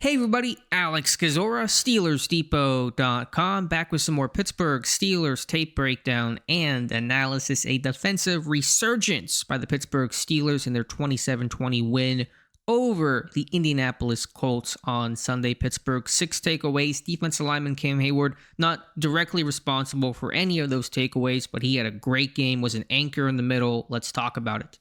Hey everybody, Alex Kozora, SteelersDepot.com, back with some more Pittsburgh Steelers tape breakdown and analysis. A defensive resurgence by the Pittsburgh Steelers in their 27-20 win over the Indianapolis Colts on Sunday. Pittsburgh, 6 takeaways. Defensive lineman Cam Hayward not directly responsible for any of those takeaways, but he had a great game, was an anchor in the middle. Let's talk about it.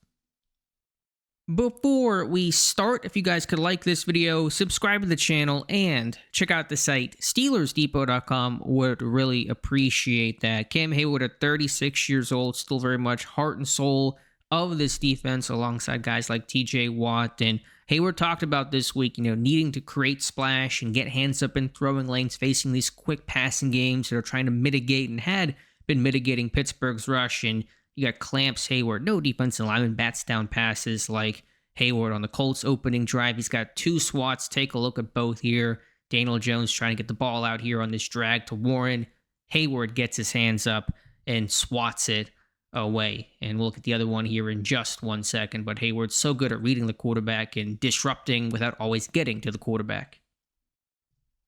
Before we start, if you guys could like this video, subscribe to the channel, and check out the site, SteelersDepot.com, would really appreciate that. Cam Hayward at 36 years old, still very much heart and soul of this defense alongside guys like TJ Watt. And Hayward talked about this week, needing to create splash and get hands up in throwing lanes, facing these quick passing games that are trying to mitigate and had been mitigating Pittsburgh's rush. And you got clamps Hayward. No defensive lineman bats down passes like Heyward on the Colts opening drive. He's got 2 swats. Take a look at both here. Daniel Jones trying to get the ball out here on this drag to Warren. Heyward gets his hands up and swats it away. And we'll look at the other one here in just 1 second. But Heyward's so good at reading the quarterback and disrupting without always getting to the quarterback.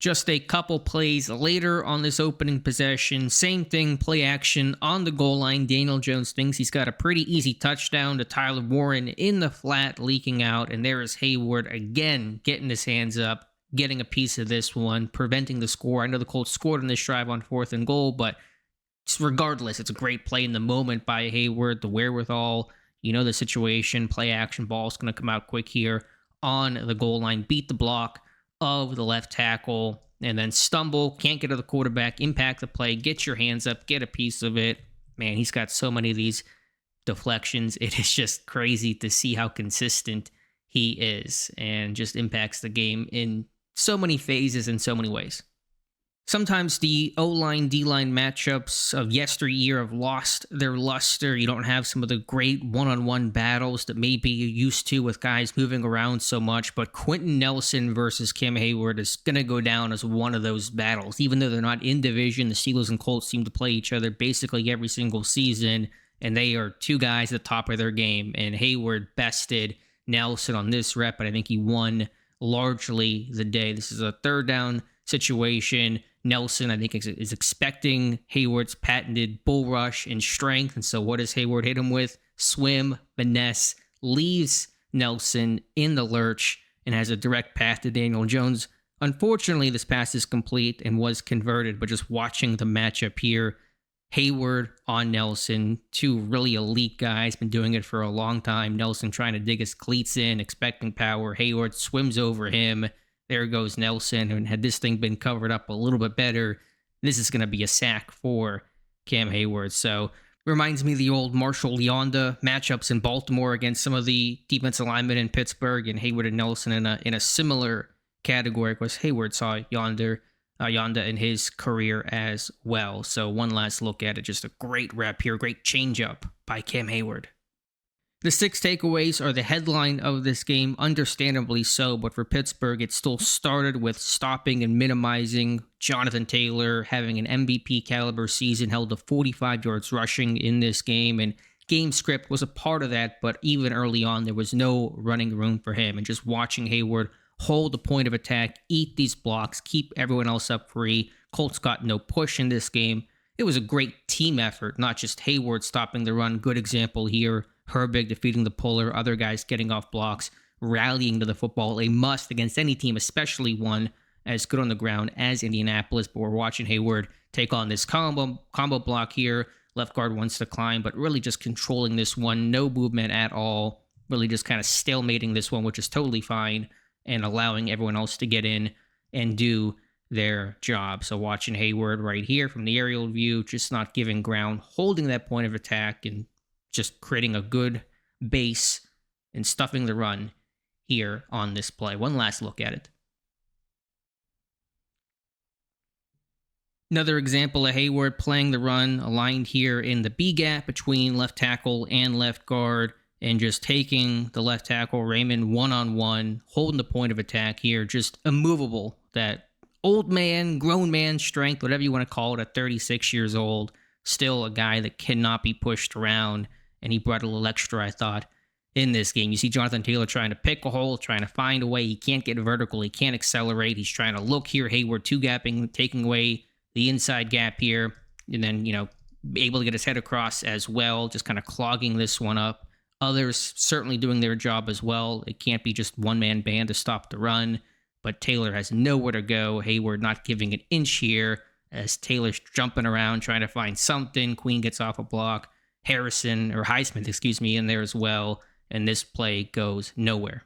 Just a couple plays later on this opening possession, same thing, play action on the goal line. Daniel Jones thinks he's got a pretty easy touchdown to Tyler Warren in the flat, leaking out, and there is Heyward again getting his hands up, getting a piece of this one, preventing the score. I know the Colts scored on this drive on 4th and goal, but regardless, it's a great play in the moment by Heyward, the wherewithal, the situation, play action, ball's going to come out quick here on the goal line, beat the block of the left tackle, and then stumble, can't get to the quarterback, impact the play, get your hands up, get a piece of it. Man, he's got so many of these deflections. It is just crazy to see how consistent he is and just impacts the game in so many phases in so many ways. Sometimes the O-line, D-line matchups of yesteryear have lost their luster. You don't have some of the great one-on-one battles that maybe you're used to with guys moving around so much, but Quinton Nelson versus Cam Hayward is going to go down as one of those battles. Even though they're not in division, the Steelers and Colts seem to play each other basically every single season, and they are 2 guys at the top of their game, and Hayward bested Nelson on this rep, but I think he won largely the day. This is a 3rd down situation. Nelson, I think, is expecting Hayward's patented bull rush and strength. And so what does Heyward hit him with? Swim, finesse, leaves Nelson in the lurch and has a direct path to Daniel Jones. Unfortunately, this pass is complete and was converted, but just watching the matchup here, Heyward on Nelson, 2 really elite guys, been doing it for a long time. Nelson trying to dig his cleats in, expecting power. Heyward swims over him. There goes Nelson, and had this thing been covered up a little bit better, this is going to be a sack for Cam Hayward. So, reminds me of the old Marshall Yonda matchups in Baltimore against some of the defensive linemen in Pittsburgh, and Heyward and Nelson in a similar category. Of course, Heyward saw Yonda in his career as well. So, one last look at it. Just a great rep here, great changeup by Cam Hayward. The 6 takeaways are the headline of this game, understandably so, but for Pittsburgh, it still started with stopping and minimizing Jonathan Taylor, having an MVP caliber season, held to 45 yards rushing in this game, and game script was a part of that, but even early on, there was no running room for him, and just watching Heyward hold the point of attack, eat these blocks, keep everyone else up free. Colts got no push in this game. It was a great team effort, not just Heyward stopping the run. Good example here. Herbig defeating the puller, other guys getting off blocks, rallying to the football, a must against any team, especially one as good on the ground as Indianapolis. But we're watching Heyward take on this combo block here. Left guard wants to climb, but really just controlling this one. No movement at all. Really just kind of stalemating this one, which is totally fine, and allowing everyone else to get in and do their job. So watching Heyward right here from the aerial view, just not giving ground, holding that point of attack, and just creating a good base and stuffing the run here on this play. One last look at it. Another example of Heyward playing the run, aligned here in the B gap between left tackle and left guard, and just taking the left tackle, Raymond, one-on-one, holding the point of attack here, just immovable. That old man, grown man strength, whatever you want to call it, at 36 years old, still a guy that cannot be pushed around, and he brought a little extra, I thought, in this game. You see Jonathan Taylor trying to pick a hole, trying to find a way. He can't get vertical. He can't accelerate. He's trying to look here. Heyward two-gapping, taking away the inside gap here, and then, able to get his head across as well, just kind of clogging this one up. Others certainly doing their job as well. It can't be just one-man band to stop the run, but Taylor has nowhere to go. Heyward not giving an inch here as Taylor's jumping around trying to find something. Queen gets off a block. Highsmith, in there as well, and this play goes nowhere.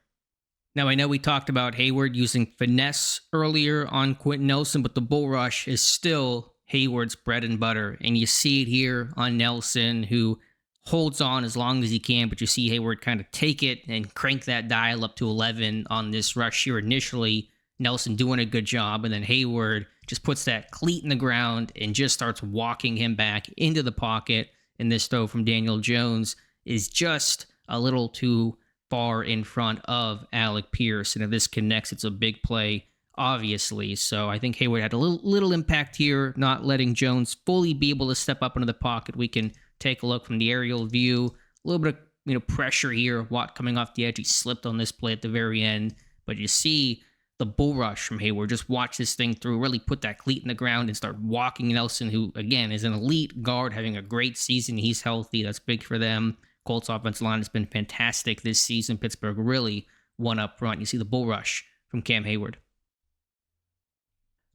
Now, I know we talked about Heyward using finesse earlier on Quinton Nelson, but the bull rush is still Heyward's bread and butter, and you see it here on Nelson, who holds on as long as he can, but you see Heyward kind of take it and crank that dial up to 11 on this rush here initially. Nelson doing a good job, and then Heyward just puts that cleat in the ground and just starts walking him back into the pocket, and this throw from Daniel Jones is just a little too far in front of Alec Pierce, and if this connects, it's a big play, obviously. So I think Heyward had a little impact here, not letting Jones fully be able to step up into the pocket. We can take a look from the aerial view. A little bit of pressure here. Watt coming off the edge. He slipped on this play at the very end, but you see the bull rush from Heyward. Just watch this thing through, really put that cleat in the ground and start walking Nelson, who, again, is an elite guard, having a great season. He's healthy. That's big for them. Colts offensive line has been fantastic this season. Pittsburgh really won up front. You see the bull rush from Cam Hayward.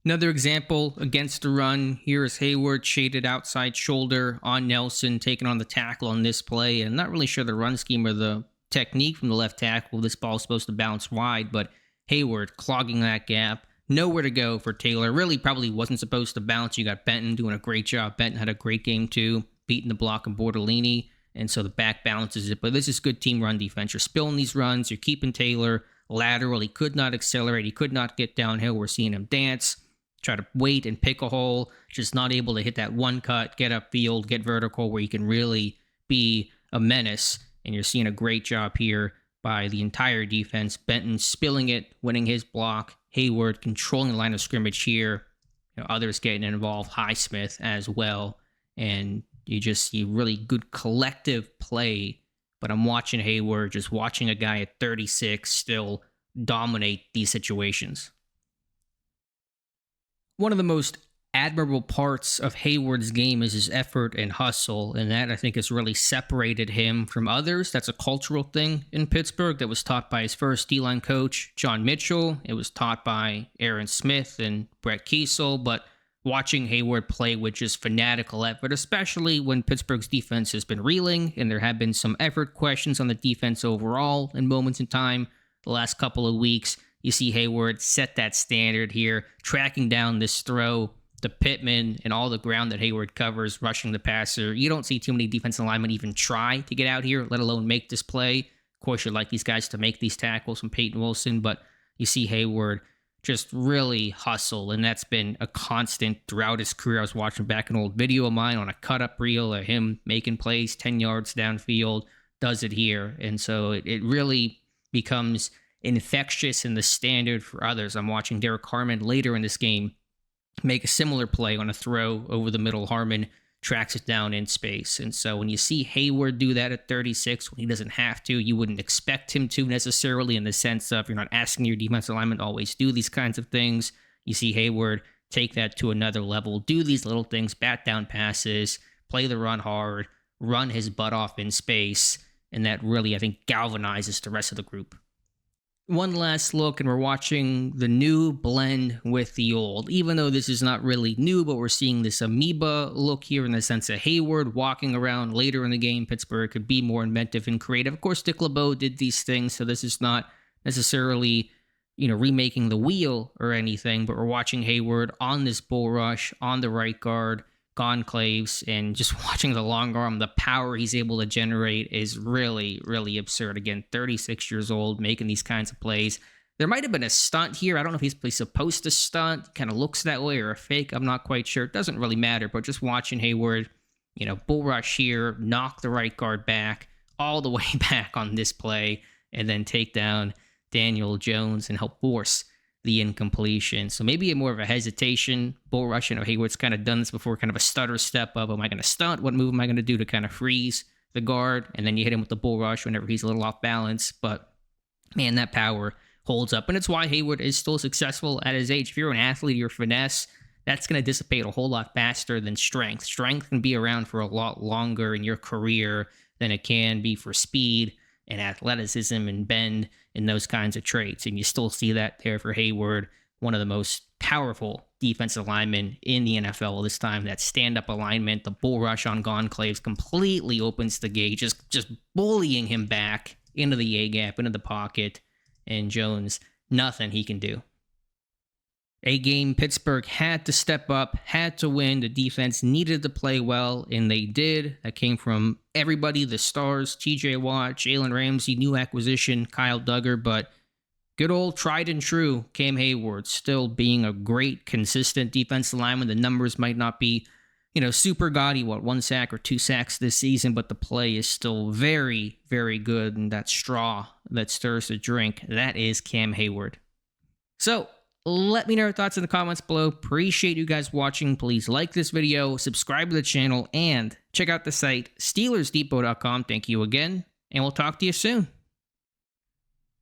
Another example against the run. Here is Heyward shaded outside shoulder on Nelson, taking on the tackle on this play. And I'm not really sure the run scheme or the technique from the left tackle. This ball is supposed to bounce wide, but Heyward clogging that gap. Nowhere to go for Taylor. Really probably wasn't supposed to bounce. You got Benton doing a great job. Benton had a great game too, beating the block and Bortolini. And so the back balances it. But this is good team run defense. You're spilling these runs. You're keeping Taylor lateral. He could not accelerate. He could not get downhill. We're seeing him dance, try to wait and pick a hole. Just not able to hit that one cut, get upfield, get vertical where you can really be a menace. And you're seeing a great job here by the entire defense. Benton spilling it, winning his block. Heyward controlling the line of scrimmage here. Others getting involved. Highsmith as well. And you just see really good collective play. But I'm watching Heyward, just watching a guy at 36 still dominate these situations. One of the most admirable parts of Heyward's game is his effort and hustle, and that, I think, has really separated him from others. That's a cultural thing in Pittsburgh that was taught by his first D-line coach, John Mitchell. It was taught by Aaron Smith and Brett Kiesel, but watching Heyward play with just fanatical effort, especially when Pittsburgh's defense has been reeling, and there have been some effort questions on the defense overall in moments in time the last couple of weeks. You see Heyward set that standard here, tracking down this throw to Pittman and all the ground that Heyward covers, rushing the passer. You don't see too many defensive linemen even try to get out here, let alone make this play. Of course, you'd like these guys to make these tackles from Peyton Wilson, but you see Heyward just really hustle, and that's been a constant throughout his career. I was watching back an old video of mine on a cut-up reel of him making plays 10 yards downfield, does it here, and so it really becomes infectious in the standard for others. I'm watching Derek Harmon later in this game make a similar play on a throw over the middle. Harmon tracks it down in space. And so when you see Heyward do that at 36, when he doesn't have to, you wouldn't expect him to necessarily, in the sense of you're not asking your defensive lineman to always do these kinds of things. You see Heyward take that to another level, do these little things, bat down passes, play the run hard, run his butt off in space, and that really, I think, galvanizes the rest of the group. One last look, and we're watching the new blend with the old. Even though this is not really new, but we're seeing this amoeba look here in the sense of Heyward walking around later in the game. Pittsburgh could be more inventive and creative. Of course, Dick LeBeau did these things, so this is not necessarily, remaking the wheel or anything, but we're watching Heyward on this bull rush, on the right guard, conclaves, and just watching the long arm, the power he's able to generate is really, really absurd. Again, 36 years old, making these kinds of plays. There might have been a stunt here. I don't know if he's supposed to stunt. Kind of looks that way, or a fake. I'm not quite sure. It doesn't really matter, but just watching Heyward, bull rush here, knock the right guard back, all the way back on this play, and then take down Daniel Jones and help force the incompletion. So maybe more of a hesitation, bull rush. Hayward's kind of done this before, kind of a stutter step of, am I going to stunt? What move am I going to do to kind of freeze the guard, and then you hit him with the bull rush whenever he's a little off balance. But man, that power holds up. And it's why Heyward is still successful at his age. If you're an athlete, your finesse, that's going to dissipate a whole lot faster than strength. Strength can be around for a lot longer in your career than it can be for speed and athleticism and bend and those kinds of traits. And you still see that there for Heyward, one of the most powerful defensive linemen in the NFL this time. That stand-up alignment, the bull rush on Goncalves completely opens the gate, just bullying him back into the A-gap, into the pocket. And Jones, nothing he can do. A game Pittsburgh had to step up, had to win. The defense needed to play well, and they did. That came from everybody, the stars, TJ Watt, Jalen Ramsey, new acquisition, Kyle Duggar, but good old tried and true Cam Hayward still being a great, consistent defensive lineman. The numbers might not be, super gaudy, 1 sack or 2 sacks this season, but the play is still very, very good, and that straw that stirs the drink, that is Cam Hayward. So, let me know your thoughts in the comments below. Appreciate you guys watching. Please like this video, subscribe to the channel, and check out the site, SteelersDepot.com. Thank you again, and we'll talk to you soon.